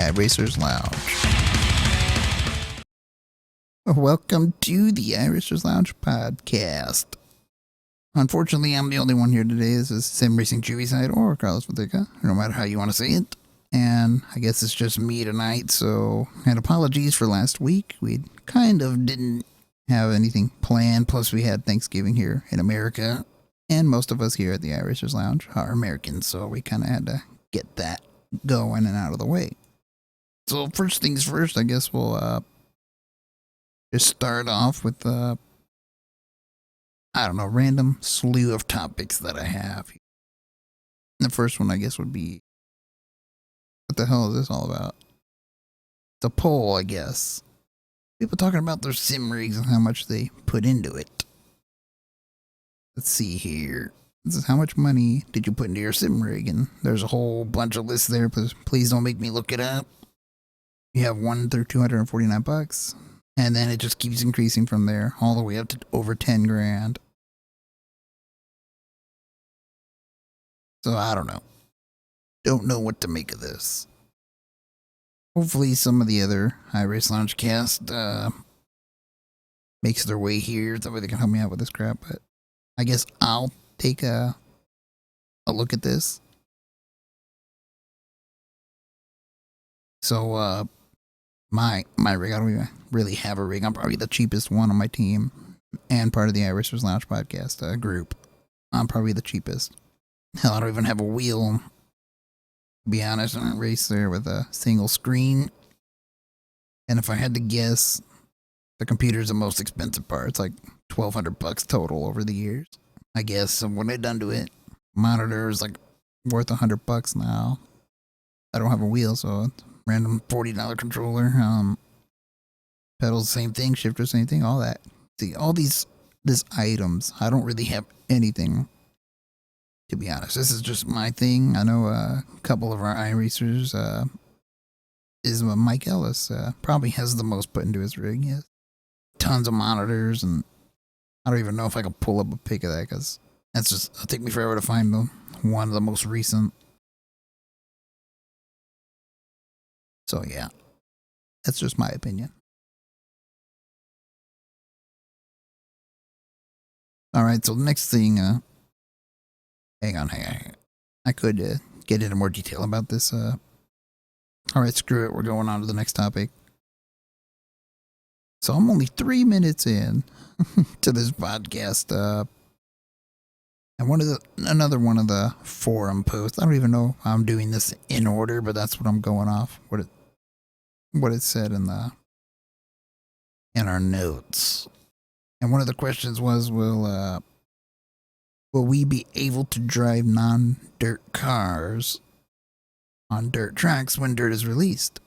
iRacers Lounge. Welcome to the iRacers Lounge podcast. Unfortunately, I'm the only one here today. This is Sim Racing Chewy side or Carlos Vatica, no matter how you want to say it. And I guess it's just me tonight, so and apologies for last week. We kind of didn't have anything planned, plus we had Thanksgiving here in America, and most of us here at the iRacers Lounge are Americans, so we kind of had to get that going and out of the way. So first things first, I guess we'll just start off with I don't know, random slew of topics that I have. The first one, I guess, would be, what the hell is this all about? It's a poll, I guess. People talking about their sim rigs and how much they put into it. Let's see here. This is how much money did you put into your sim rig, and there's a whole bunch of lists there. Please don't make me look it up. You have 1 through $249, and then it just keeps increasing from there, all the way up to over 10 grand. So I don't know. Don't know what to make of this. Hopefully some of the other iRace Lounge cast makes their way here, that way they can help me out with this crap, but I guess I'll take a look at this. So, my rig, I don't even really have a rig. I'm probably the cheapest one on my team and part of the iRacers Lounge podcast group. I'm probably the cheapest. Hell, I don't even have a wheel, to be honest. I race there with a single screen. And if I had to guess, the computer's the most expensive part. It's like $1,200 total over the years, I guess. So what I've done to it, monitor is like worth $100 now. I don't have a wheel, so it's random $40 controller. Pedals, same thing. Shifter, same thing. All that. See, all these items. I don't really have anything, to be honest. This is just my thing. I know a couple of our iRacers is Mike Ellis. Probably has the most put into his rig. He has tons of monitors, and I don't even know if I can pull up a pic of that, because that's just, it'll take me forever to find one of the most recent. So yeah, that's just my opinion. Alright, so the next thing, hang on. I could get into more detail about this. Alright, screw it, we're going on to the next topic. So I'm only 3 minutes in to this podcast, and another one of the forum posts. I don't even know if I'm doing this in order, but that's what I'm going off. What it said in our notes. And one of the questions was, will we be able to drive non-dirt cars on dirt tracks when dirt is released?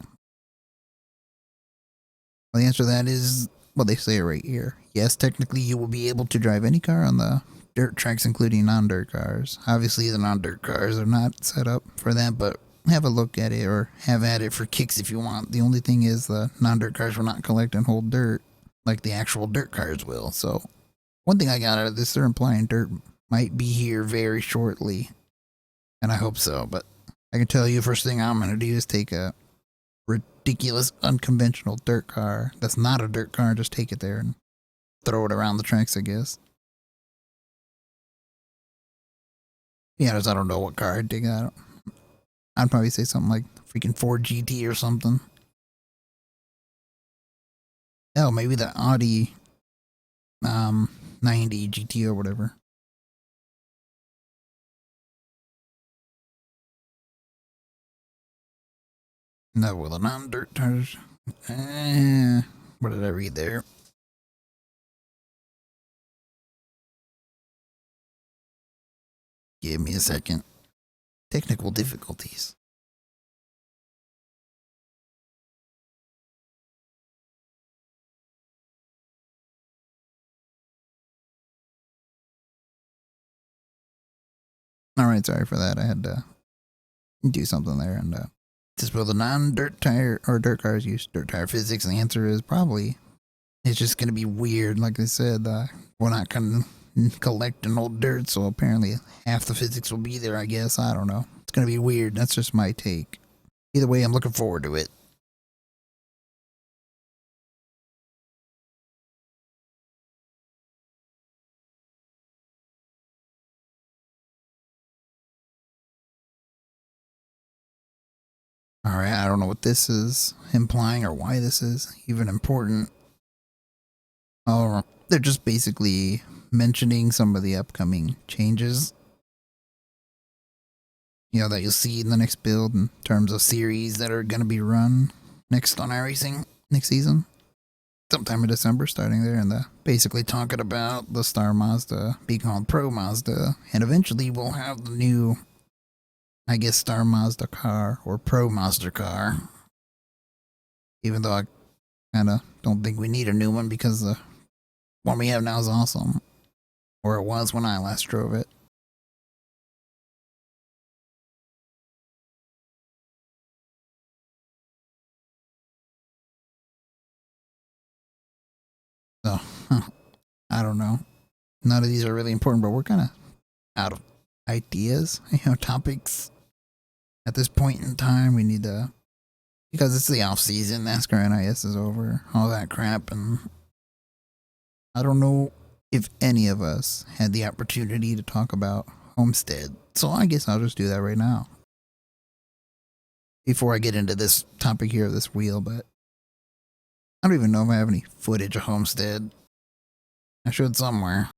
Well, the answer to that is, well, they say it right here. Yes, technically you will be able to drive any car on the dirt tracks, including non-dirt cars. Obviously, the non-dirt cars are not set up for that, but have a look at it, or have at it for kicks if you want. The only thing is the non-dirt cars will not collect and hold dirt like the actual dirt cars will. So one thing I got out of this, they're implying dirt might be here very shortly, and I hope so. But I can tell you, first thing I'm going to do is take a ridiculous unconventional dirt car that's not a dirt car, just take it there and throw it around the tracks, I guess. Yeah, I don't know what car I'd take. I'd probably say something like freaking Ford GT or something. Oh, maybe the Audi 90 GT or whatever. No, well, the non-dirt tires. What did I read there? Give me a second. Technical difficulties. Alright, sorry for that. I had to do something there. And just will the non-dirt tire or dirt cars use dirt tire physics? And the answer is probably. It's just going to be weird. Like I said, we're not going to collect an old dirt, so apparently half the physics will be there, I guess. I don't know. It's going to be weird. That's just my take. Either way, I'm looking forward to it. Alright, I don't know what this is implying or why this is even important. Oh, they're just basically mentioning some of the upcoming changes, that you'll see in the next build in terms of series that are going to be run next on iRacing next season. Sometime in December, starting there, and basically talking about the Star Mazda being called Pro Mazda, and eventually we'll have the new, I guess, Star Mazda car or Pro Mazda car. Even though I kind of don't think we need a new one because the one we have now is awesome, or it was when I last drove it. So, I don't know. None of these are really important, but we're kind of out of ideas, topics. At this point in time, we need to, because it's the off season, NASCAR NIS is over, all that crap, and I don't know if any of us had the opportunity to talk about Homestead. So I guess I'll just do that right now. Before I get into this topic here of this wheel, but I don't even know if I have any footage of Homestead. I should somewhere.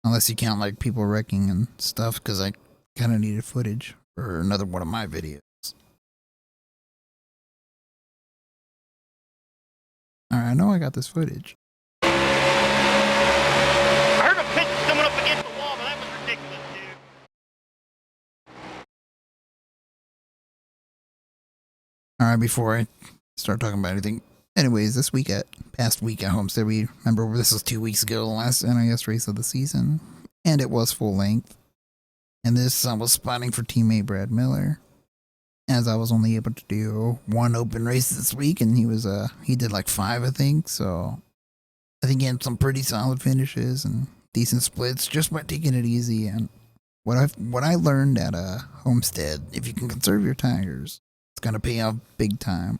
Unless you count like people wrecking and stuff, because I kind of needed footage for another one of my videos. Alright, I know I got this footage. I heard a pitch coming up against the wall, but that was ridiculous, dude. Alright, before I start talking about anything. Anyways, past week at Homestead, we remember this was 2 weeks ago, the last NIS race of the season, and it was full length. And this I was spotting for teammate Brad Miller, as I was only able to do one open race this week, and he did like 5, I think. So I think he had some pretty solid finishes and decent splits just by taking it easy. And what I learned at Homestead, if you can conserve your tires, it's gonna pay off big time.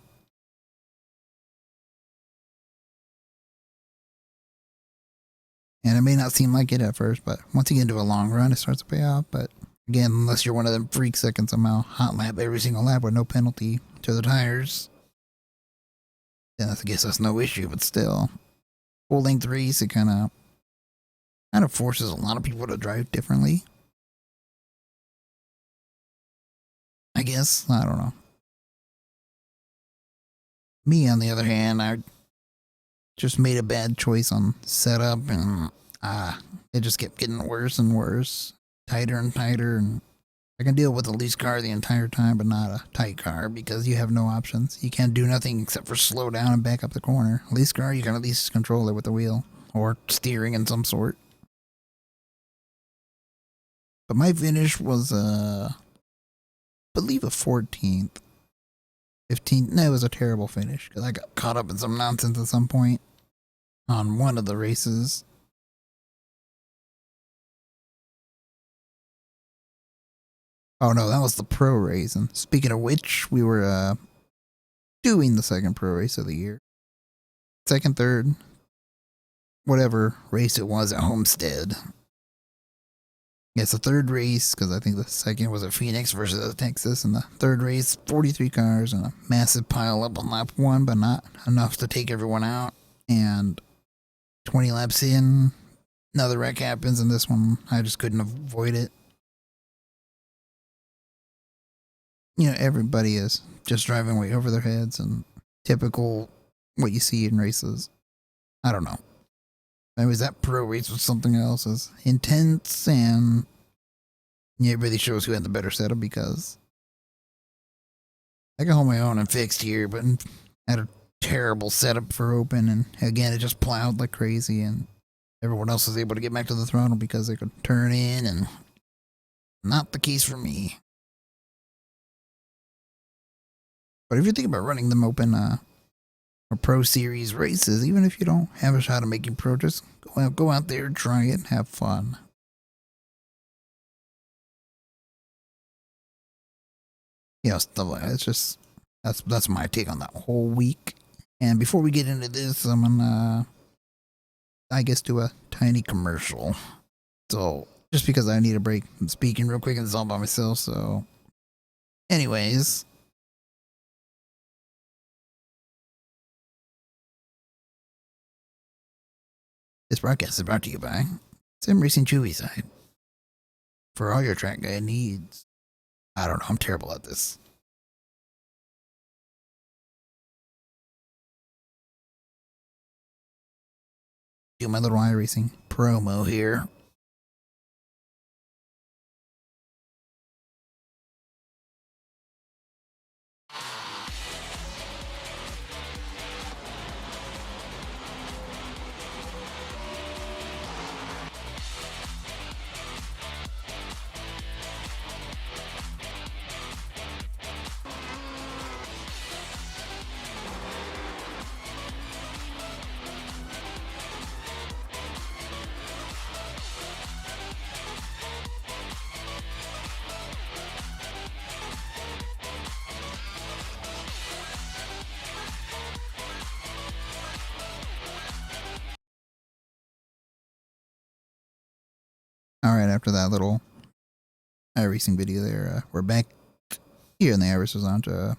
And it may not seem like it at first, but once you get into a long run, it starts to pay off. But again, unless you're one of them freaks that can somehow hot lap every single lap with no penalty to the tires, then I guess that's no issue. But still, full length race, it kind of forces a lot of people to drive differently. I guess, I don't know. Me, on the other hand, I just made a bad choice on setup, and it just kept getting worse and worse, tighter and tighter, and I can deal with a loose car the entire time, but not a tight car, because you have no options. You can't do nothing except for slow down and back up the corner. Loose car, you can at least control it with the wheel, or steering in some sort. But my finish was, I believe a 14th. 15th, no, it was a terrible finish, because I got caught up in some nonsense at some point on one of the races. Oh no, that was the pro race. And speaking of which, we were doing the second pro race of the year. Second, third, whatever race it was at Homestead. It's the third race, because I think the second was at Phoenix versus Texas, and the third race, 43 cars and a massive pile up on lap 1, but not enough to take everyone out. And 20 laps in, another wreck happens, and this one, I just couldn't avoid it. Everybody is just driving way over their heads, and typical what you see in races. I don't know. Anyways, that pro race was something else. It was intense, and it really shows who had the better setup, because I can hold my own and fixed here, but had a terrible setup for open, and again, it just plowed like crazy, and everyone else was able to get back to the throttle because they could turn in, and not the case for me. But if you think about running them open or pro series races, even if you don't have a shot at making pro, just go out there, try it, and have fun. stuff like that. It's just that's my take on that whole week. And before we get into this, I'm gonna, I guess, do a tiny commercial. So just because I need a break from speaking real quick and it's all by myself. So, anyways, this broadcast is brought to you by Sim Racing Chewy Side. For all your track guide needs. I don't know. I'm terrible at this. Do my little iRacing promo here. Alright, after that little iRacing video there, we're back here in the iRacers Lounge. And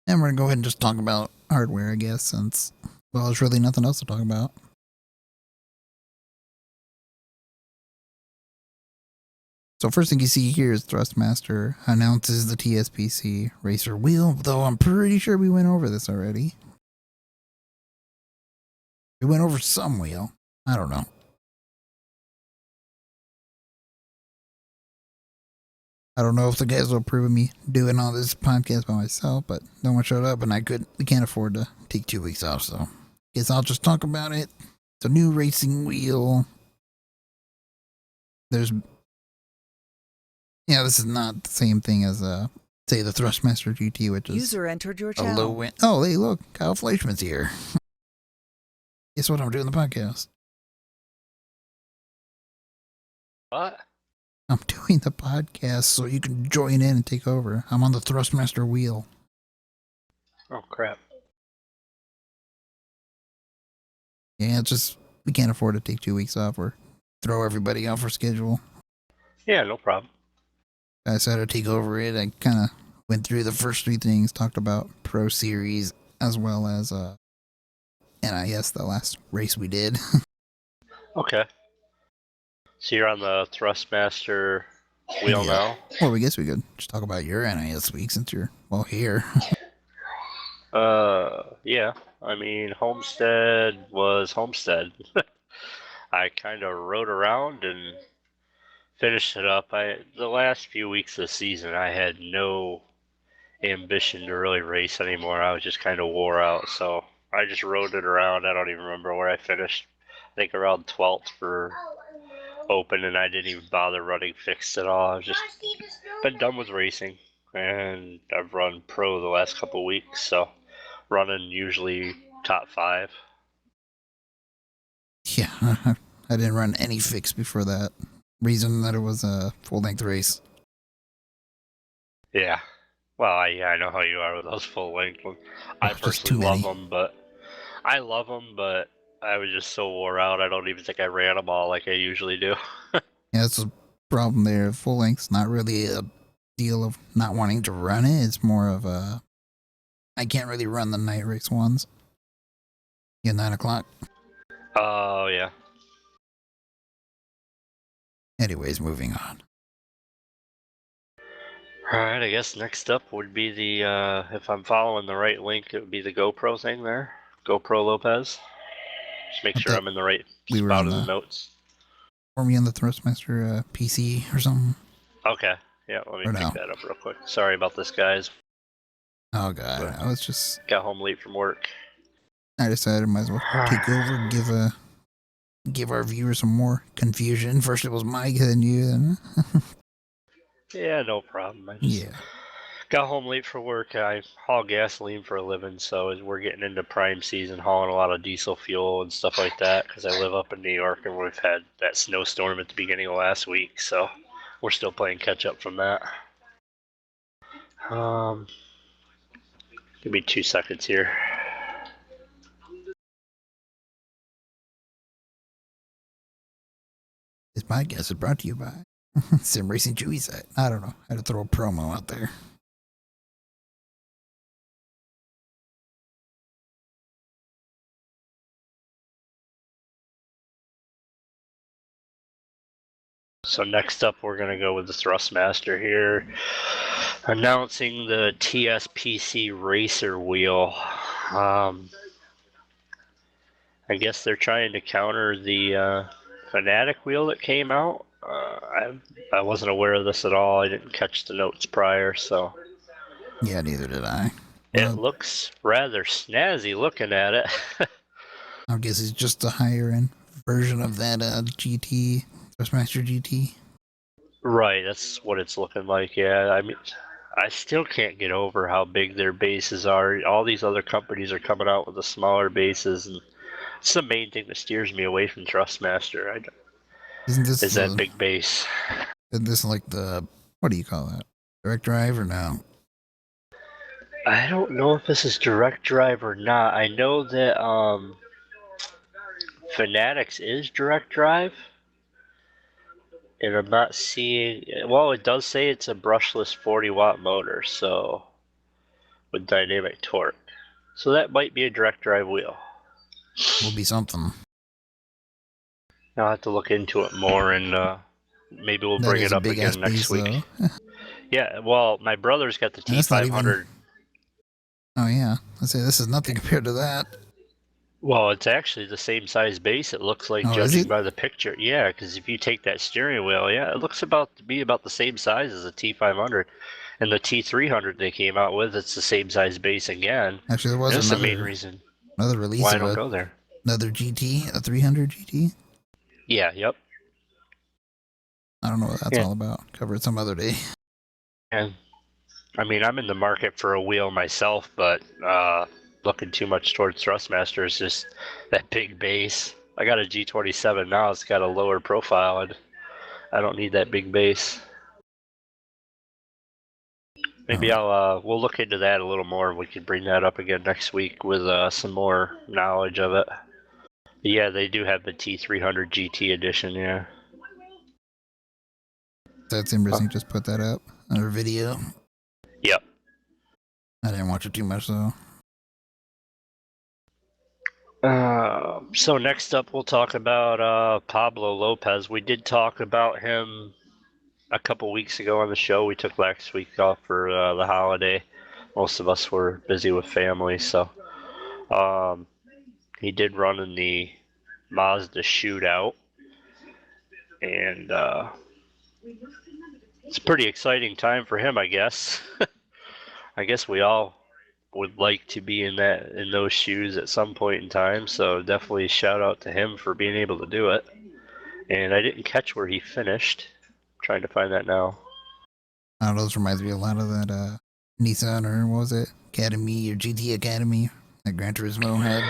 we're going to go ahead and just talk about hardware, I guess, since, well, there's really nothing else to talk about. So first thing you see here is Thrustmaster announces the TSPC racer wheel, though I'm pretty sure we went over this already. We went over some wheel. I don't know. I don't know if the guys will approve of me doing all this podcast by myself, but no one showed up and we can't afford to take 2 weeks off, so guess I'll just talk about it. It's a new racing wheel. This is not the same thing as say the Thrustmaster GT, which is User entered your a channel. low win. Oh, hey, look, Kyle Fleischman's here. Guess what? I'm doing the podcast. What? I'm doing the podcast so you can join in and take over. I'm on the Thrustmaster wheel. Oh, crap. Yeah, it's just, we can't afford to take 2 weeks off or throw everybody off our schedule. Yeah, no problem. I decided to take over it. I kind of went through the first 3 things, talked about Pro Series as well as NIS, the last race we did. Okay. So you're on the Thrustmaster wheel now? Well, we guess we could just talk about your NIS week since you're, well, here. Yeah. I mean, Homestead was Homestead. I kind of rode around and finished it up. The last few weeks of the season, I had no ambition to really race anymore. I was just kind of wore out, so I just rode it around. I don't even remember where I finished. I think around 12th for open, and I didn't even bother running fixed at all. I've just been done with racing, and I've run pro the last couple of weeks, so running usually top 5. Yeah, I didn't run any fix before that. Reason that it was a full-length race. Yeah. Well, I know how you are with those full length ones. I Just too personally love many. them, but I was just so wore out. I don't even think I ran them all like I usually do. Yeah, that's a problem there. Full length's not really a deal of not wanting to run it. It's more of a, I can't really run the night race ones. Yeah, 9 o'clock. Oh, yeah. Anyways, moving on. Alright, I guess next up would be the, if I'm following the right link, it would be the GoPro thing there. GoPro Lopez. Just make I sure thought I'm in the right we were spot on in the the, notes. or me on the Thrustmaster PC or something. Okay. Yeah, let me Or pick no. that up real quick. Sorry about this, guys. Oh god, I was just, Got home late from work. I decided I might as well take over, give our viewers some more confusion. First it was Mike, then you, then Yeah, no problem. I just yeah. got home late for work. I haul gasoline for a living, so as we're getting into prime season, hauling a lot of diesel fuel and stuff like that, because I live up in New York and we've had that snowstorm at the beginning of last week, so we're still playing catch up from that. Um, Give me 2 seconds here. This podcast is brought to you by Sim Racing Chewy site. I don't know. I had to throw a promo out there. So next up, we're gonna go with the Thrustmaster here, announcing the TSPC Racer wheel. I guess they're trying to counter the Fanatic wheel that came out. I wasn't aware of this at all. I didn't catch the notes prior, so Yeah, neither did I. it Well, looks rather snazzy looking at it. I guess it's just a higher end version of that GT, Thrustmaster GT. Right, that's what it's looking like. Yeah, I mean, I still can't get over how big their bases are. All these other companies are coming out with the smaller bases, and it's the main thing that steers me away from Thrustmaster. Isn't this Is that the, big base? isn't this like the, what do you call that? Direct drive or no? I don't know if this is direct drive or not. I know that Fanatics is direct drive, and I'm not seeing. Well, it does say it's a brushless 40-watt motor, so with dynamic torque. So that might be a direct drive wheel. Will be something. I'll have to look into it more, and maybe we'll That bring is it a up big ass again next base week. though. Yeah, well, my brother's got the And that's not even. T500. Oh yeah, I say this is nothing compared to that. Well, it's actually the same size base. It looks like, Oh, is judging it? by the picture. Yeah, because if you take that steering wheel, yeah, it looks about to be about the same size as a T500, and the T300 they came out with, it's the same size base again. Actually, there was And that's the main another reason release why I of don't go there. another GT, a 300 GT. Yeah, yep. I don't know what that's Yeah, all about. Cover it some other day. and I mean, I'm in the market for a wheel myself, but looking too much towards Thrustmaster is just that big base. I got a G27 now. It's got a lower profile, and I don't need that big base. All Maybe right. we'll look into that a little more. We could bring that up again next week with some more knowledge of it. Yeah, they do have the T300 GT edition. Yeah. That's interesting. Just put that up. Another video. Yep. I didn't watch it too much though. So next up, we'll talk about Pablo Lopez. We did talk about him a couple weeks ago on the show. We took last week off for the holiday. Most of us were busy with family, so he did run in the Mazda shootout, and it's a pretty exciting time for him, I guess. I guess we all would like to be in those shoes at some point in time. So definitely shout out to him for being able to do it. And I didn't catch where he finished. I'm trying to find that now. I don't know. This reminds me a lot of that Nissan, or what was it, Academy or GT Academy that Gran Turismo had.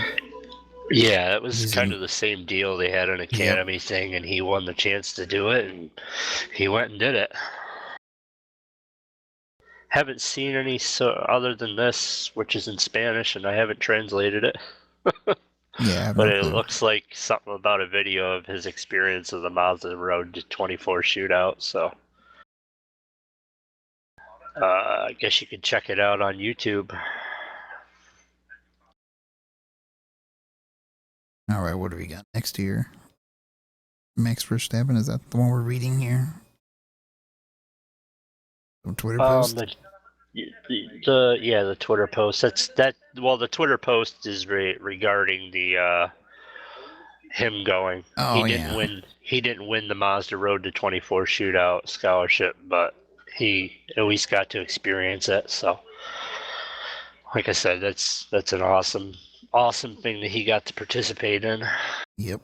Yeah, it was He's kind in. of the same deal. They had an Yep. academy thing, and he won the chance to do it, and he went and did it. Haven't seen any other than this, which is in Spanish, and I haven't translated it. Yeah, I have But no it clue. looks like something about a video of his experience of the Mazda Road 24 shootout. So I guess you could check it out on YouTube. All right, what do we got next here? Max Verstappen, is that the one we're reading here? From Twitter Um, post? the, the Twitter post. That's that. Well, the Twitter post is regarding the him going. Oh yeah. He didn't win the Mazda Road to 24 shootout scholarship, but he at least got to experience it. So, like I said, that's an awesome thing that he got to participate in. I Yep.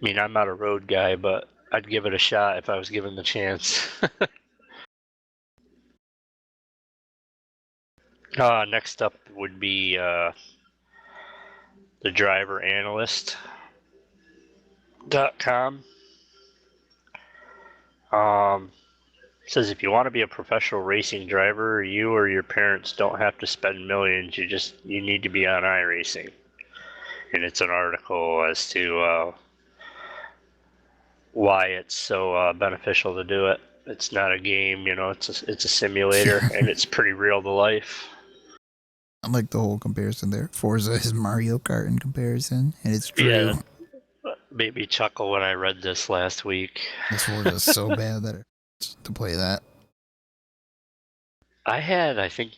mean, I'm not a road guy, but I'd give it a shot if I was given the chance. Next up would be the driver analyst.com. It says if you want to be a professional racing driver, you or your parents don't have to spend millions. You need to be on iRacing. And it's an article as to why it's so beneficial to do it. It's not a game, it's a simulator, and it's pretty real to life. I like the whole comparison there. Forza is Mario Kart in comparison, and it's true. Yeah, that made me chuckle when I read this last week. This Forza is so bad that it hurts to play that. I think,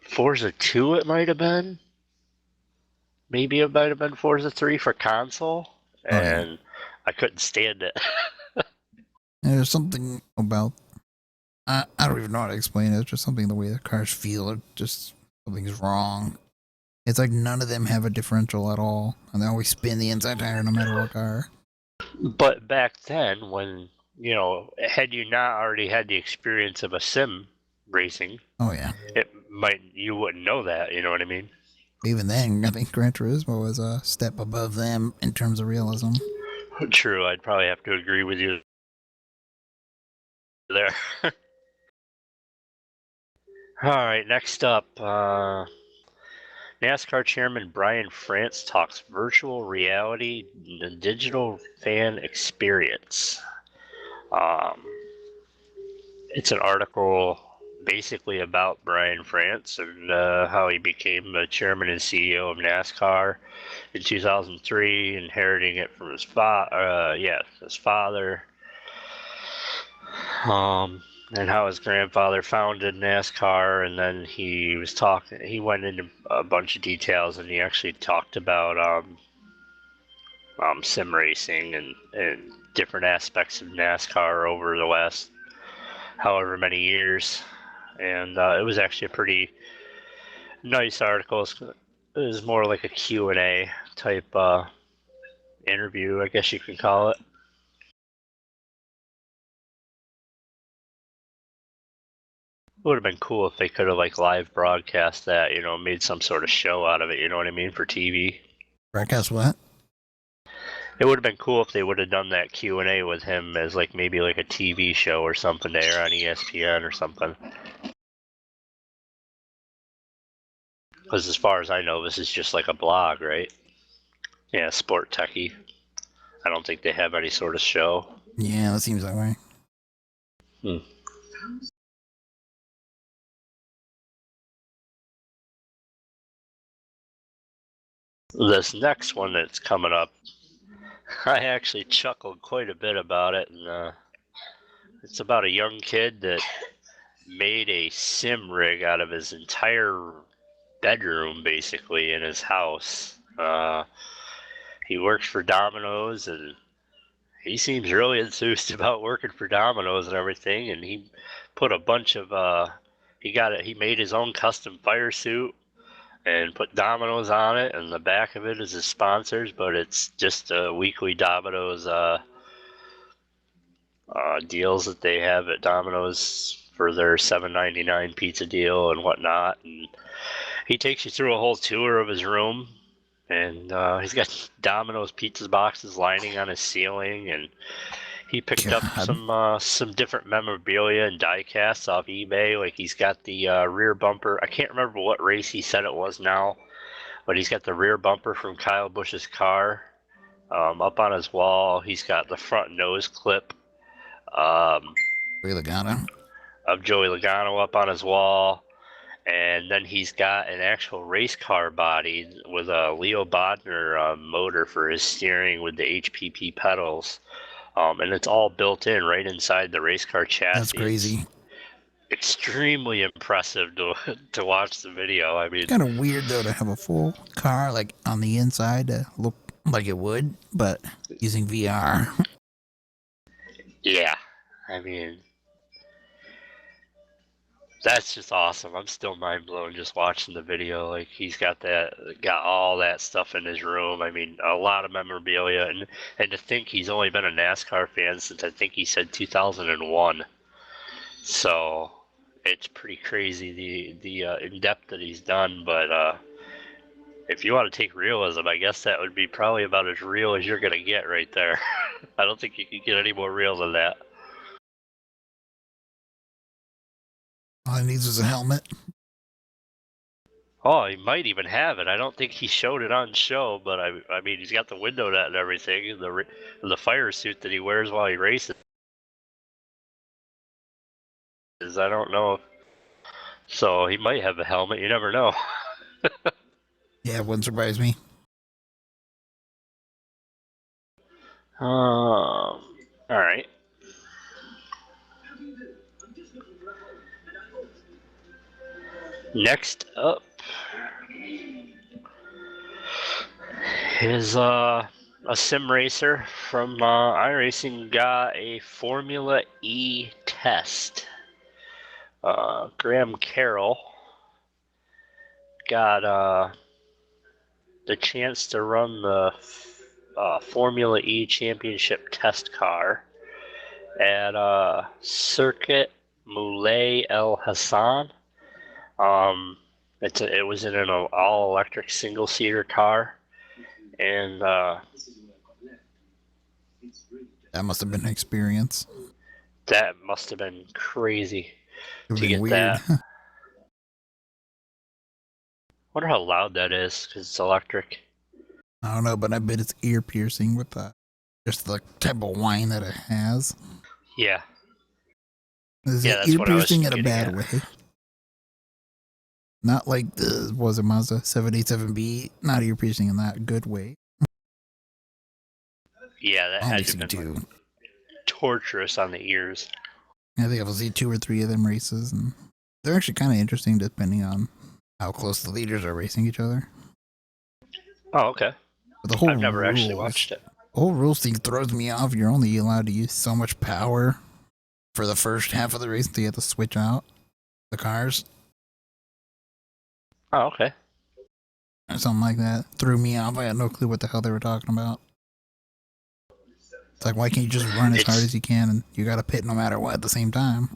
Forza 2 it might have been. Maybe it might have been Forza 3 for console, Oh yeah. and I couldn't stand it. And there's something about I don't even know how to explain it. It's just something the way the cars feel. It just something's wrong. It's like none of them have a differential at all, and they always spin the inside tire no matter what car. But back then, when, had you not already had the experience of a sim racing, Oh yeah. you wouldn't know that, you know what I mean? Even then, I think Gran Turismo was a step above them in terms of realism. True, I'd probably have to agree with you there. All right, next up, NASCAR chairman Brian France talks virtual reality, the digital fan experience. It's an article basically about Brian France and how he became the chairman and CEO of NASCAR in 2003, inheriting it from his father. And how his grandfather founded NASCAR, and then he went into a bunch of details, and he actually talked about sim racing and different aspects of NASCAR over the last however many years. And it was actually a pretty nice article. It was more like a Q&A type interview, I guess you could call it. It would have been cool if they could have live broadcast that, made some sort of show out of it, you know what I mean, for TV. Broadcast what? It would have been cool if they would have done that Q&A with him as maybe a TV show or something to air on ESPN or something. Because as far as I know, this is just like a blog, right? Yeah, Sport Techie. I don't think they have any sort of show. Yeah, that seems that way. This next one that's coming up, I actually chuckled quite a bit about it, and it's about a young kid that made a sim rig out of his entire bedroom, basically, in his house. He works for Domino's, and he seems really enthused about working for Domino's and everything. And he put a bunch of he made his own custom fire suit and put Domino's on it, and the back of it is his sponsors, but it's just a weekly Domino's deals that they have at Domino's for their $7.99 pizza deal and whatnot. And he takes you through a whole tour of his room, and he's got Domino's pizza boxes lining on his ceiling, and he picked up some different memorabilia and die casts off eBay. Like he's got the rear bumper. I can't remember what race he said it was now, but he's got the rear bumper from Kyle Busch's car up on his wall. He's got the front nose clip Joey Logano. of Joey Logano up on his wall. And then he's got an actual race car body with a Leo Bodner motor for his steering with the HPP pedals. And it's all built in right inside the race car chassis. That's crazy. It's extremely impressive to watch the video. I mean, It's kind of weird though to have a full car on the inside to look like it would, but using VR. yeah. I mean, that's just awesome. I'm still mind blown just watching the video. He's got all that stuff in his room. I mean, a lot of memorabilia, and to think he's only been a NASCAR fan since I think he said 2001. So it's pretty crazy the in depth that he's done. But if you want to take realism, I guess that would be probably about as real as you're gonna get right there. I don't think you can get any more real than that. All he needs is a helmet. Oh, he might even have it. I don't think he showed it on show, but I mean, he's got the window net and everything, and the fire suit that he wears while he races. I don't know. So he might have a helmet. You never know. Yeah, it wouldn't surprise me. All right. Next up is a sim racer from iRacing got a Formula E test. Graham Carroll got the chance to run the Formula E Championship test car at Circuit Moulay El Hassan. It was in an all-electric single-seater car, and That must have been an experience. that must have been crazy It would to have been get weird. that. Wonder how loud that is because it's electric. I don't know, but I bet it's ear piercing with just the type of whine that it has. Yeah, Is yeah, it that's ear what I was piercing in a getting bad at. way? Not like the was it Mazda 787B? Not ear piercing in that good way. Yeah, that I only had to see have been like two. torturous on the ears. I think I've seen 2 or 3 of them races, and they're actually kind of interesting depending on how close the leaders are racing each other. Oh, okay. But the whole I've never actually rules, watched it. the whole rules thing throws me off. You're only allowed to use so much power for the first half of the race until you have to switch out the cars Oh, okay. or something like that. Threw me off. I had no clue what the hell they were talking about. It's like, why can't you just run as hard as you can and you got to pit no matter what at the same time?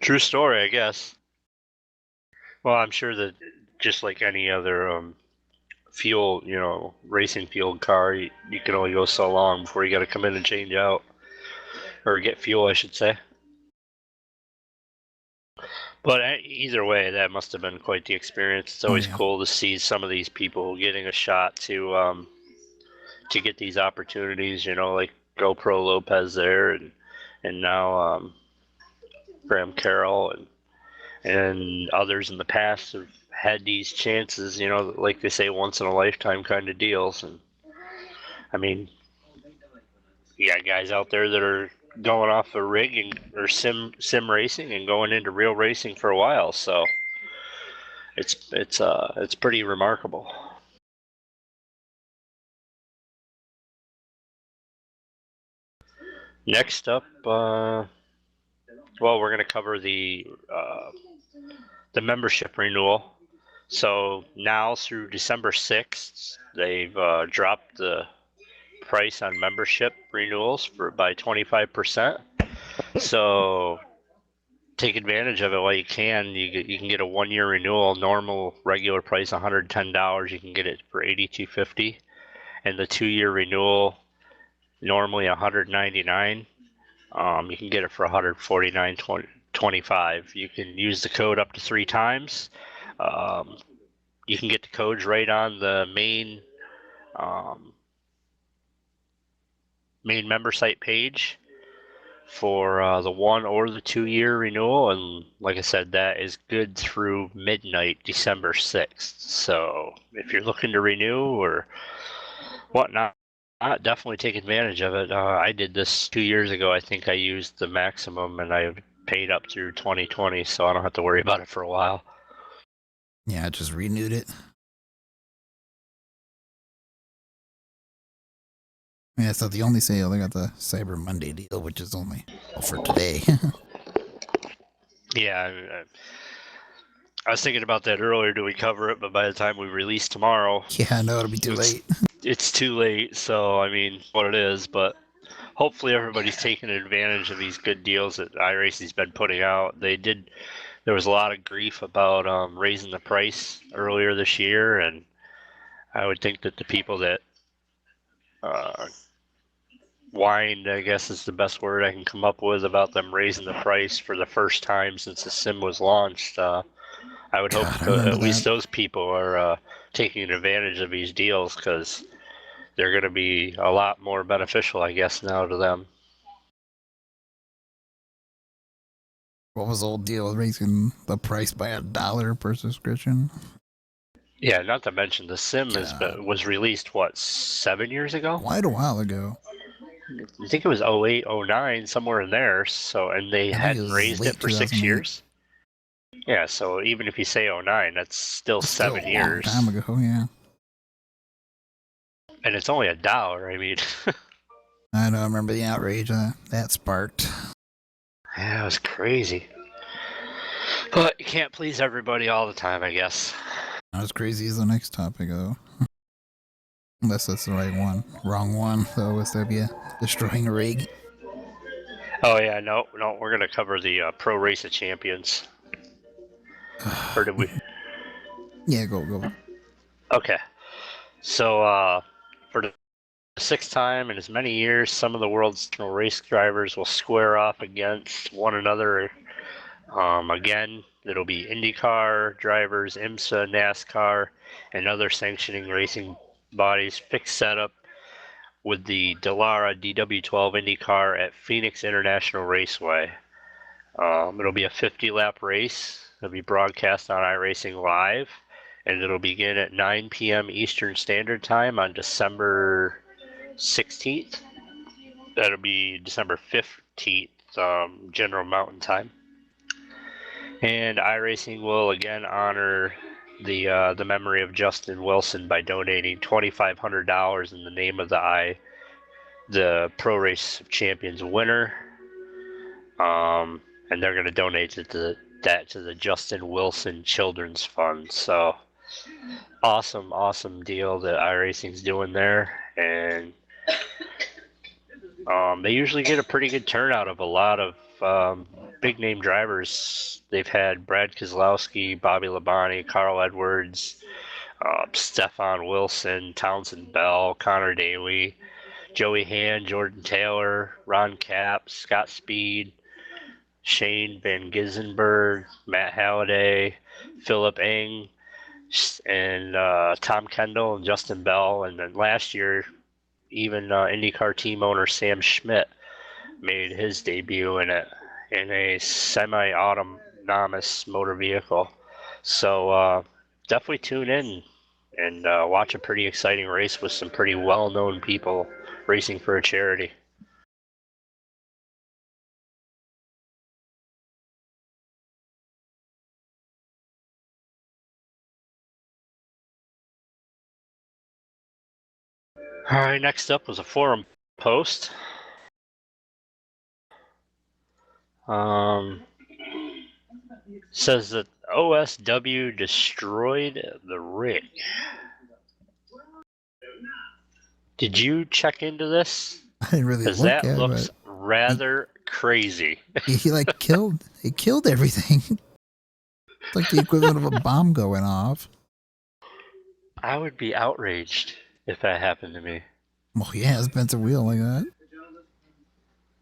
True story, I guess. Well, I'm sure that just like any other fuel, racing fueled car, you can only go so long before you got to come in and change out or get fuel, I should say. But either way, that must have been quite the experience. It's Oh, always yeah. cool to see some of these people getting a shot to get these opportunities. Like GoPro Lopez there, and now Graham Carroll and others in the past have had these chances. Like they say, once in a lifetime kind of deals. And I mean, you got guys out there that are going off a rig or sim racing and going into real racing for a while. So it's pretty remarkable. Next up, well, we're going to cover the membership renewal. So now through December 6th, they've dropped the price on membership renewals by 25%. So take advantage of it while you can. You can get a 1-year renewal, normal regular price $110. You can get it for $82.50, and the 2-year renewal normally $199. You can get it for $149.25. You can use the code up to 3 times. You can get the codes right on the main member site page for the 1 or the 2-year renewal, and like I said, that is good through midnight December 6th. So if you're looking to renew or whatnot, definitely take advantage of it. I did this 2 years ago. I think I used the maximum, and I paid up through 2020, so I don't have to worry about it for a while. Yeah, I just renewed it. Yeah, so the only sale, they got the Cyber Monday deal, which is only for today. Yeah, I was thinking about that earlier. Do we cover it? But by the time we release tomorrow, Yeah, no, it'll be too late. it's too late. So I mean, what it is, but hopefully everybody's taking advantage of these good deals that iRacing's been putting out. There was a lot of grief about raising the price earlier this year, and I would think that the people that uh, whined, I guess is the best word I can come up with, about them raising the price for the first time since the sim was launched. I would hope God, I that remember at least that. those people are taking advantage of these deals, because they're going to be a lot more beneficial, I guess, now to them. What was the old deal with raising the price by $1 per subscription? Yeah, not to mention the sim God, was released, what, 7 years ago? quite a while ago. I think it was 08, 09, somewhere in there. So, and they I think it hadn't was raised it late for 6 2008. years. Yeah, so even if you say 09, that's still It's still 7 a long time years. ago, yeah. And it's only $1. I mean, I don't remember the outrage that sparked. yeah, it was crazy. But you can't please everybody all the time, I guess. Not as crazy as the next topic, though. Unless that's the right one. Wrong one, the OSW. Destroying a rig. Oh yeah, no, we're gonna cover the Pro Race of Champions. Or did we? Yeah, go. Okay. So for the sixth time in as many years, some of the world's race drivers will square off against one another. Again, it'll be IndyCar drivers, IMSA, NASCAR, and other sanctioning racing bodies. Fixed setup with the Dallara DW12 IndyCar at Phoenix International Raceway. It'll be a 50-lap race. It'll be broadcast on iRacing Live, and it'll begin at 9 p.m. Eastern Standard Time on December 16th. That'll be December 15th, General Mountain Time. And iRacing will again honor the memory of Justin Wilson by donating $2,500 in the name of the Pro Race of Champions winner. And they're going to donate that to the Justin Wilson Children's Fund. So awesome deal that iRacing's doing there, and they usually get a pretty good turnout of a lot of big name drivers. They've had Brad Keselowski, Bobby Labonte, Carl Edwards, Stefan Wilson, Townsend Bell, Connor Daly, Joey Hand, Jordan Taylor, Ron Capps, Scott Speed, Shane Van Gissenberg, Matt Halliday, Philip Eng, and Tom Kendall and Justin Bell. And then last year, even IndyCar team owner Sam Schmidt made his debut in a semi-autonomous motor vehicle. So definitely tune in and watch a pretty exciting race with some pretty well-known people racing for a charity. All right, next up was a forum post. Um, says that OSW destroyed the rig. Did you check into this? I didn't really Because look that at it, looks but rather crazy. he like killed everything. It's like the equivalent of a bomb going off. I would be outraged if that happened to me. Well, yeah, it's bent a wheel like that.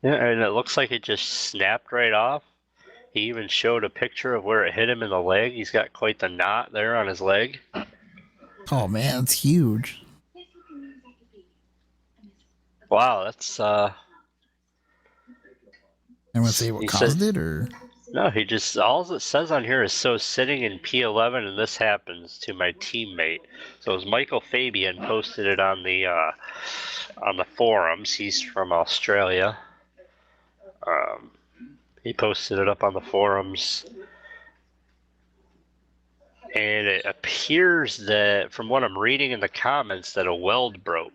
Yeah, and it looks like it just snapped right off. He even showed a picture of where it hit him in the leg. He's got quite the knot there on his leg. Oh man, it's huge. Wow, that's Anyone say what he caused said it, or no, he just all it says on here is so sitting in P11 and this happens to my teammate. So it was Michael Fabian posted it on the forums. He's from Australia. Um, he posted it up on the forums, and it appears that from what I'm reading in the comments that a weld broke.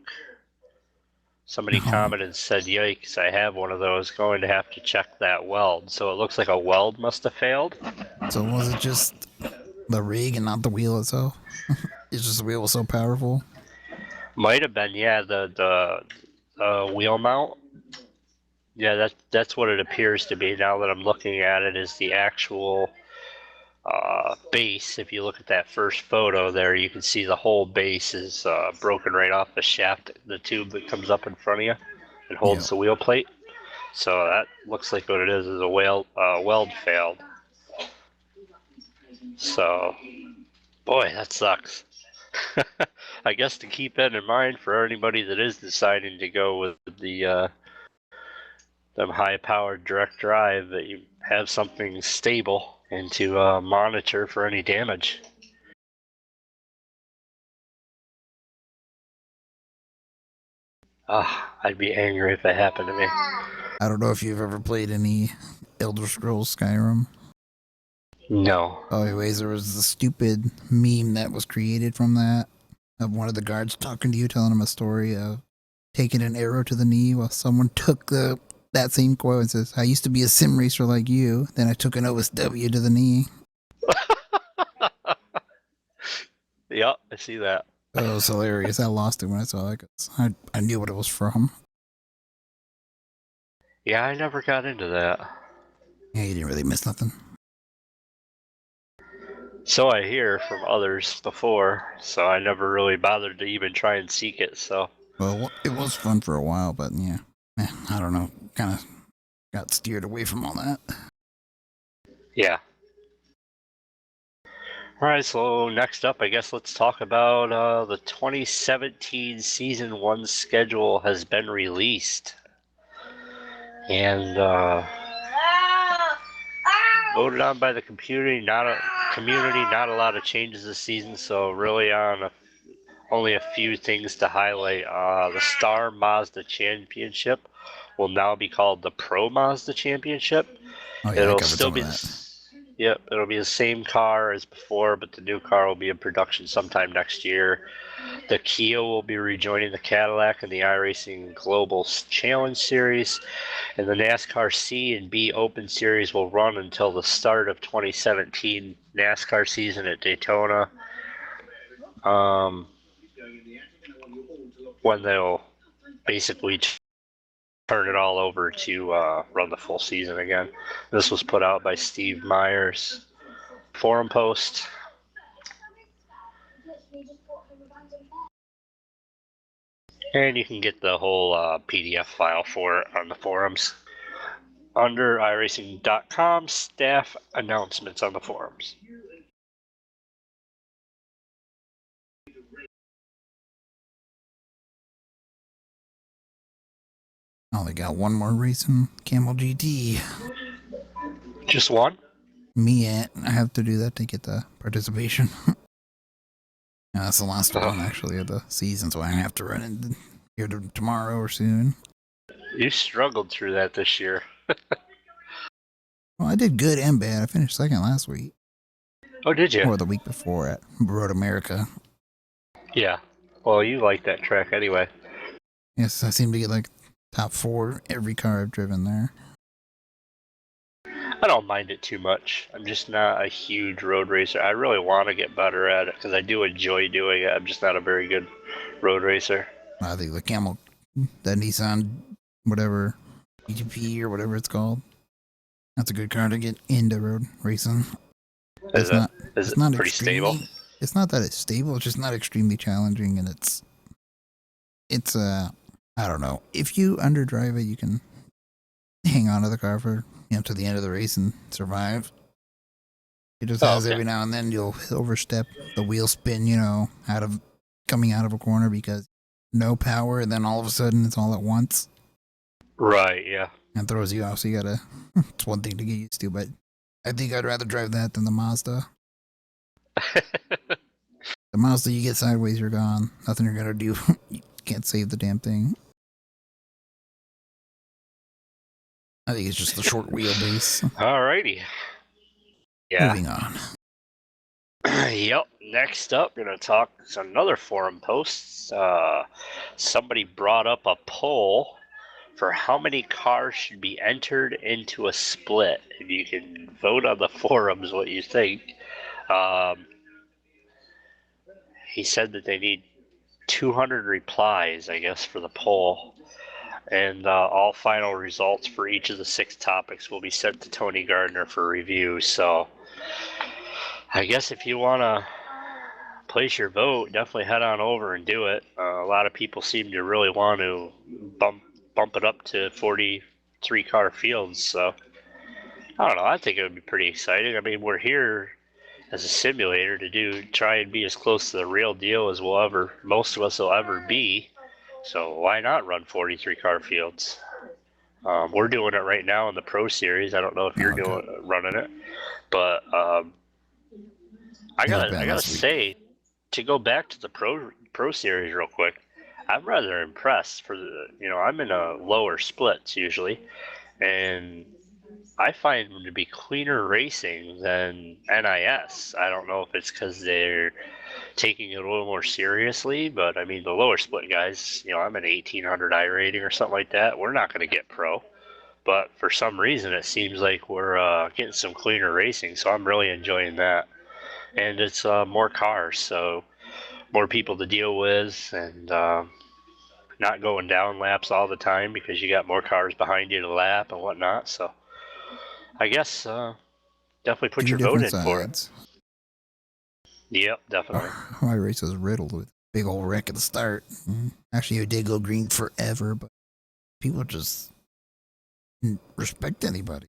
Somebody no? commented and said, "Yikes! I have one of those. Going to have to check that weld." So it looks like a weld must have failed. So was it just the rig and not the wheel itself? It's just the wheel was so powerful. Might have been, yeah, the wheel mount. Yeah, that's what it appears to be. Now that I'm looking at it, is the actual base. If you look at that first photo there, you can see the whole base is broken right off the shaft, the tube that comes up in front of you. It holds the wheel plate. So that looks like what it is a weld failed. So, boy, that sucks. I guess to keep that in mind for anybody that is deciding to go with the them high-powered direct drive, that you have something stable and to monitor for any damage. I'd be angry if that happened to me. I don't know if you've ever played any Elder Scrolls Skyrim. No. Oh, anyways, there was the stupid meme that was created from that of one of the guards talking to you, telling him a story of taking an arrow to the knee while someone took that same quote and says, "I used to be a sim racer like you, then I took an OSW to the knee." Yep, I see that. Oh, it was hilarious. I lost it when I saw it. I knew what it was from. Yeah, I never got into that. Yeah, you didn't really miss nothing. So I hear from others before, so I never really bothered to even try and seek it, so. Well, it was fun for a while, but yeah. I don't know. Kind of got steered away from all that. Yeah. Alright, so next up, I guess let's talk about the 2017 Season 1 schedule has been released. And voted on by the community, not a lot of changes this season, so really only a few things to highlight. The Star Mazda Championship will now be called the Pro Mazda Championship. Oh yeah, I It'll covered still some be of that. Yep, it'll be the same car as before, but the new car will be in production sometime next year. The Kia will be rejoining the Cadillac in the iRacing Global Challenge Series, and the NASCAR C and B Open Series will run until the start of 2017 NASCAR season at Daytona, when they'll basically turn it all over to run the full season again. This was put out by Steve Meyer's forum post. And you can get the whole PDF file for it on the forums under iRacing.com staff announcements on the forums. I only got one more race in Camel GT. Just one? I have to do that to get the participation. Yeah, that's the last one actually of the season, so I have to run it here tomorrow or soon. You struggled through that this year. Well, I did good and bad. I finished second last week. Oh, did you? Or the week before at Road America. Yeah. Well, you like that track anyway. Yes, I seem to get like top 4 every car I've driven there. I don't mind it too much. I'm just not a huge road racer. I really want to get better at it because I do enjoy doing it. I'm just not a very good road racer. I think the Nissan, whatever, GTP or whatever it's called. That's a good car to get into road racing. Is It's not it pretty stable? It's not that it's stable. It's just not extremely challenging, and it's I don't know. If you underdrive it, you can hang on to the car for to the end of the race and survive. It just has every now and then you'll overstep the wheel spin, coming out of a corner because no power, and then all of a sudden it's all at once. Right, yeah. And throws you off, so you gotta it's one thing to get used to, but I think I'd rather drive that than the Mazda. The Mazda, you get sideways, you're gone. Nothing you're gonna do. You can't save the damn thing. I think it's just the short wheelbase. Alrighty. Yeah. Moving on. Yep. Next up, gonna talk another forum post. Somebody brought up a poll for how many cars should be entered into a split. If you can vote on the forums what you think. He said that they need 200 replies, I guess, for the poll. And all final results for each of the 6 topics will be sent to Tony Gardner for review. So I guess if you want to place your vote, definitely head on over and do it. A lot of people seem to really want to bump bump it up to 43 car fields. So I don't know. I think it would be pretty exciting. I mean, we're here as a simulator to try and be as close to the real deal as most of us will ever be. So why not run 43 car fields? We're doing it right now in the Pro Series. I don't know if you're running it, but I gotta say, to go back to the Pro Series real quick, I'm rather impressed. I'm in a lower splits usually, and I find them to be cleaner racing than NIS. I don't know if it's because they're taking it a little more seriously, but I mean the lower split guys. I'm an 1800 I rating or something like that. We're not going to get pro, but for some reason it seems like we're getting some cleaner racing. So I'm really enjoying that, and it's more cars, so more people to deal with, and not going down laps all the time because you got more cars behind you to lap and whatnot. So I guess definitely put your vote in for it. Yep, definitely. My race was riddled with big old wreck at the start. Actually, it did go green forever, but people just didn't respect anybody.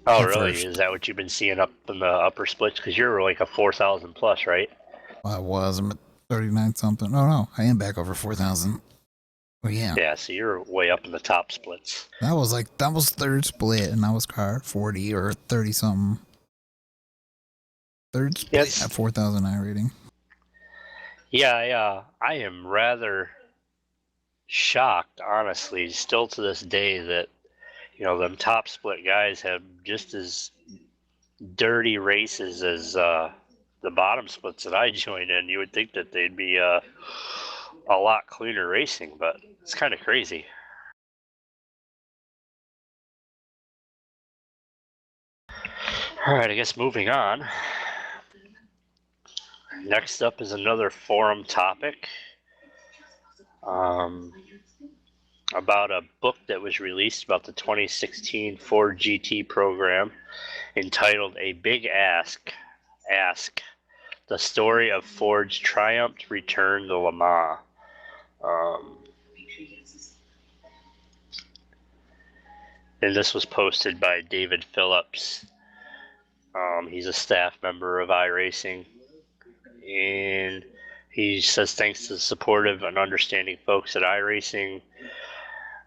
Oh, really? Is that what you've been seeing up in the upper splits? Because you're like a 4,000 plus, right? I was. I'm at 39 something. Oh, no. I am back over 4,000. Oh, yeah. Yeah, so you're way up in the top splits. That was third split, and I was car 40 or 30 something. Third split at 4,000 I rating. Yeah. I am rather shocked, honestly, still to this day, that them top split guys have just as dirty races as the bottom splits that I joined in. You would think that they'd be a lot cleaner racing, but it's kind of crazy. All right, I guess moving on. Next up is another forum topic about a book that was released about the 2016 Ford GT program entitled A Big Ask, the story of Ford's triumphant return to Le Mans. And this was posted by David Phillips. He's a staff member of iRacing, and he says, thanks to the supportive and understanding folks at iRacing,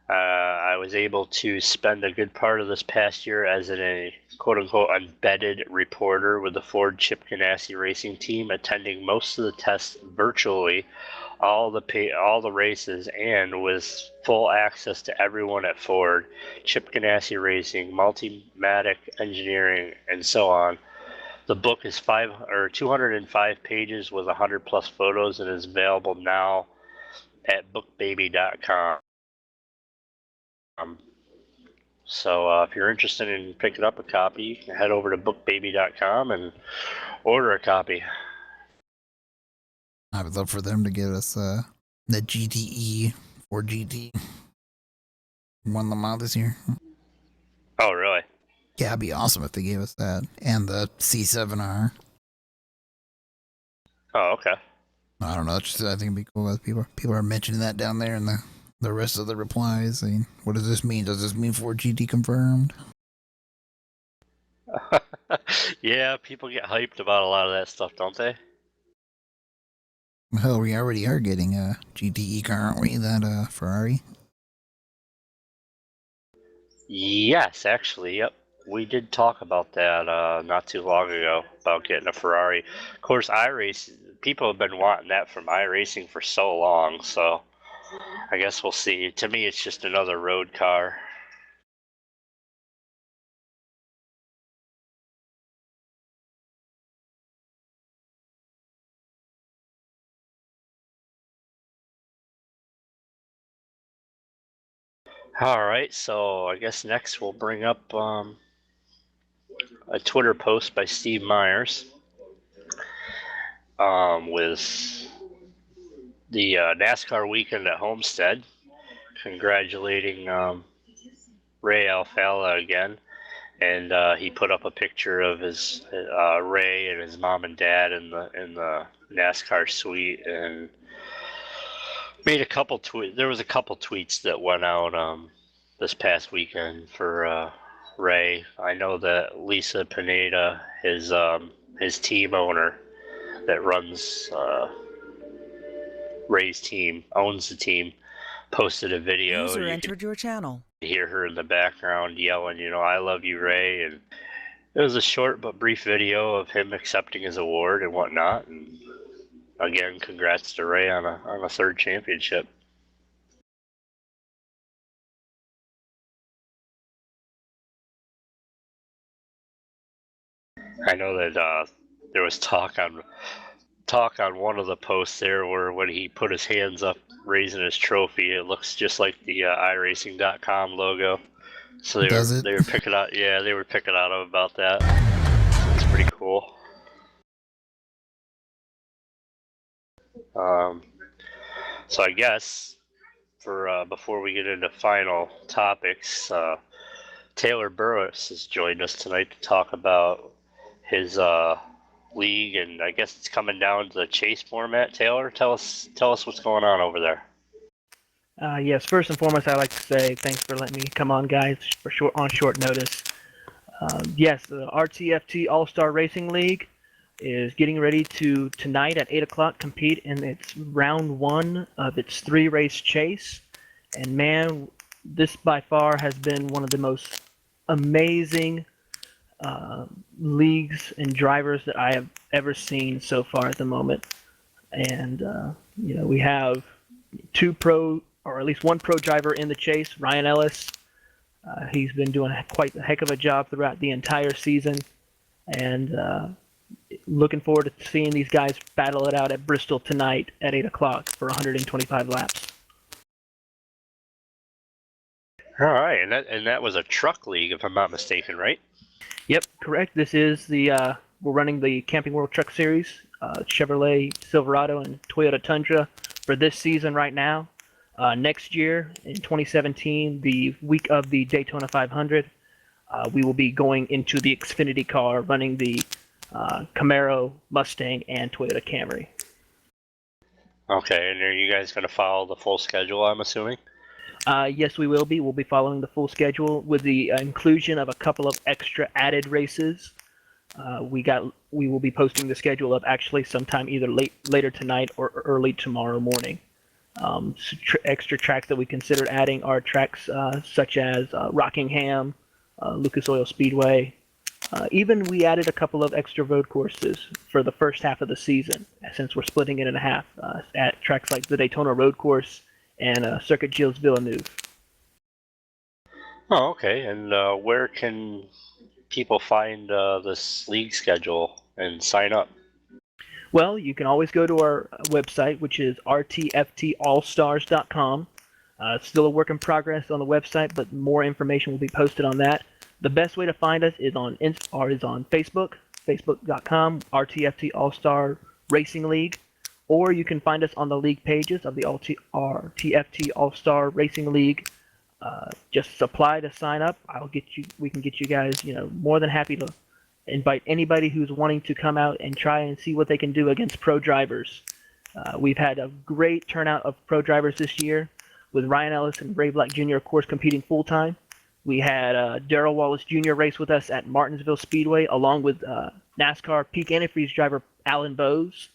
I was able to spend a good part of this past year as a quote-unquote embedded reporter with the Ford Chip Ganassi racing team, attending most of the tests virtually, all the races, and with full access to everyone at Ford, Chip Ganassi Racing, Multimatic Engineering, and so on. The book is 205 pages with 100 plus photos and is available now at bookbaby.com. So if you're interested in picking up a copy, you can head over to bookbaby.com and order a copy. I would love for them to get us the GTE or GT. Won Le Mans this year. Oh, really? Yeah, it'd be awesome if they gave us that. And the C7R. Oh, okay. I don't know. I think it'd be cool. People are mentioning that down there in the rest of the replies. I mean, what does this mean? Does this mean Ford GT confirmed? Yeah, people get hyped about a lot of that stuff, don't they? Hell, we already are getting a GTE car, aren't we? That Ferrari? Yes, actually, yep. We did talk about that not too long ago, about getting a Ferrari. Of course, people have been wanting that from iRacing for so long, so I guess we'll see. To me, it's just another road car. All right, so I guess next we'll bring up a Twitter post by Steve Myers with the NASCAR weekend at Homestead, congratulating Ray Alfala again, and he put up a picture of his Ray and his mom and dad in the NASCAR suite, and Made a couple tweets. There was a couple tweets that went out this past weekend for Ray. I know that Lisa Pineda, his team owner that runs Ray's team, owns the team, posted a video. User entered your channel. You hear her in the background yelling, "I love you, Ray," and it was a short but brief video of him accepting his award and whatnot. And again, congrats to Ray on a third championship. I know that there was talk on one of the posts there where when he put his hands up raising his trophy, it looks just like the iRacing.com logo. So they were picking out. Yeah, they were picking on him about that. It's pretty cool. So I guess for before we get into final topics, Taylor Burris has joined us tonight to talk about his league, and I guess it's coming down to the chase format. Taylor, tell us what's going on over there. Yes, first and foremost, I'd like to say thanks for letting me come on, guys, on short notice. Yes, the RTFT All-Star Racing League is getting ready to tonight at 8 o'clock compete in its round 1 of its 3-race chase. And man, this by far has been one of the most amazing leagues and drivers that I have ever seen so far at the moment. And we have 2 pro, or at least 1 pro driver in the chase, Ryan Ellis. He's been doing quite a heck of a job throughout the entire season, and looking forward to seeing these guys battle it out at Bristol tonight at 8 o'clock for 125 laps. All right, and that was a truck league, if I'm not mistaken, right? Yep, correct. This is we're running the Camping World Truck Series, Chevrolet Silverado and Toyota Tundra for this season right now. Next year, in 2017, the week of the Daytona 500, we will be going into the Xfinity car, running the Camaro, Mustang, and Toyota Camry. Okay, and are you guys going to follow the full schedule, I'm assuming? Yes, we will be. We'll be following the full schedule with the inclusion of a couple of extra added races. We will be posting the schedule up actually sometime either later tonight or early tomorrow morning. Extra tracks that we considered adding are tracks such as Rockingham, Lucas Oil Speedway. Even we added a couple of extra road courses for the first half of the season, since we're splitting it in half, at tracks like the Daytona Road Course and Circuit Gilles Villeneuve. Oh, okay. And where can people find this league schedule and sign up? Well, you can always go to our website, which is rtftallstars.com. It's still a work in progress on the website, but more information will be posted on that. The best way to find us is on Facebook, facebook.com, RTFT All-Star Racing League, or you can find us on the league pages of the RTFT All-Star Racing League. Just apply to sign up. We can get you guys, more than happy to invite anybody who's wanting to come out and try and see what they can do against pro drivers. We've had a great turnout of pro drivers this year, with Ryan Ellis and Ray Black Jr., of course, competing full-time. We had Darrell Wallace Jr. race with us at Martinsville Speedway, along with NASCAR Peak Antifreeze driver Alan Bowes.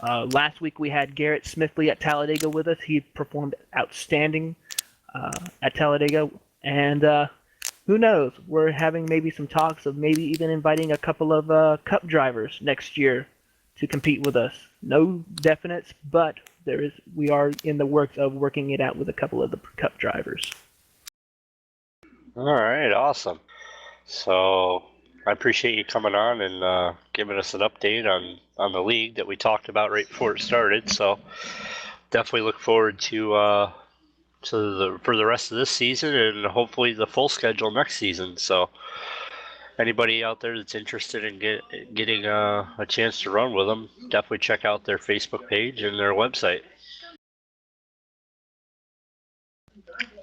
Last week we had Garrett Smithley at Talladega with us. He performed outstanding at Talladega. And who knows, we're having maybe some talks of maybe even inviting a couple of Cup drivers next year to compete with us. No definites, but we are in the works of working it out with a couple of the Cup drivers. All right, awesome. So I appreciate you coming on and giving us an update on the league that we talked about right before it started. So definitely look forward to for the rest of this season and hopefully the full schedule next season. So anybody out there that's interested in getting a chance to run with them, definitely check out their Facebook page and their website.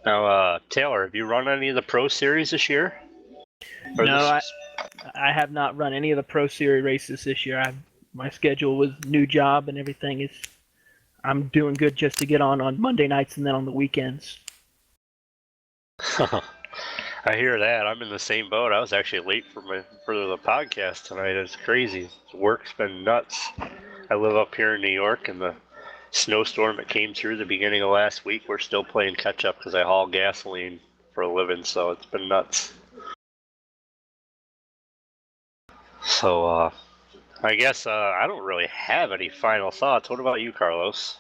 Now, Taylor, have you run any of the Pro Series this year? No, I have not run any of the Pro Series races this year. My schedule was new job and everything is I'm doing good just to get on Monday nights and then on the weekends. I hear that. I'm in the same boat. I was actually late for the podcast tonight. It's crazy. Work's been nuts. I live up here in New York, and the snowstorm that came through the beginning of last week, we're still playing catch up because I haul gasoline for a living, so it's been nuts. So, I guess I don't really have any final thoughts. What about you, Carlos?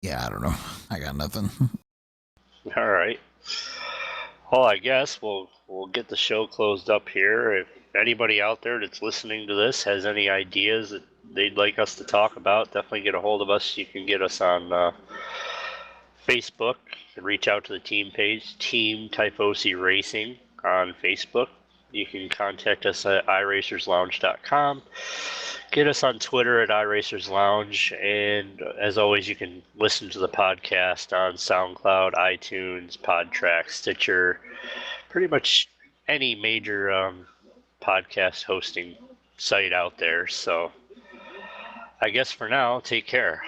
Yeah, I don't know. I got nothing. All right. Well, I guess we'll get the show closed up here. If anybody out there that's listening to this has any ideas that they'd like us to talk about, definitely get a hold of us. You can get us on Facebook. You can reach out to the team page, Team Typhosi Racing on Facebook. You can contact us at iRacersLounge.com. Get us on Twitter at iRacersLounge, and as always, you can listen to the podcast on SoundCloud, iTunes, PodTrack, Stitcher, pretty much any major podcast hosting site out there. So, I guess for now, take care.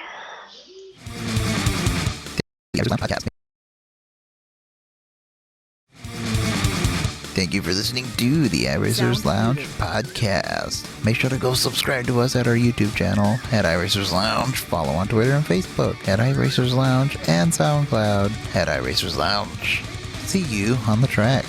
Thank you for listening to the iRacers Lounge podcast. Make sure to go subscribe to us at our YouTube channel at iRacers Lounge. Follow on Twitter and Facebook at iRacers Lounge and SoundCloud at iRacers Lounge. See you on the track.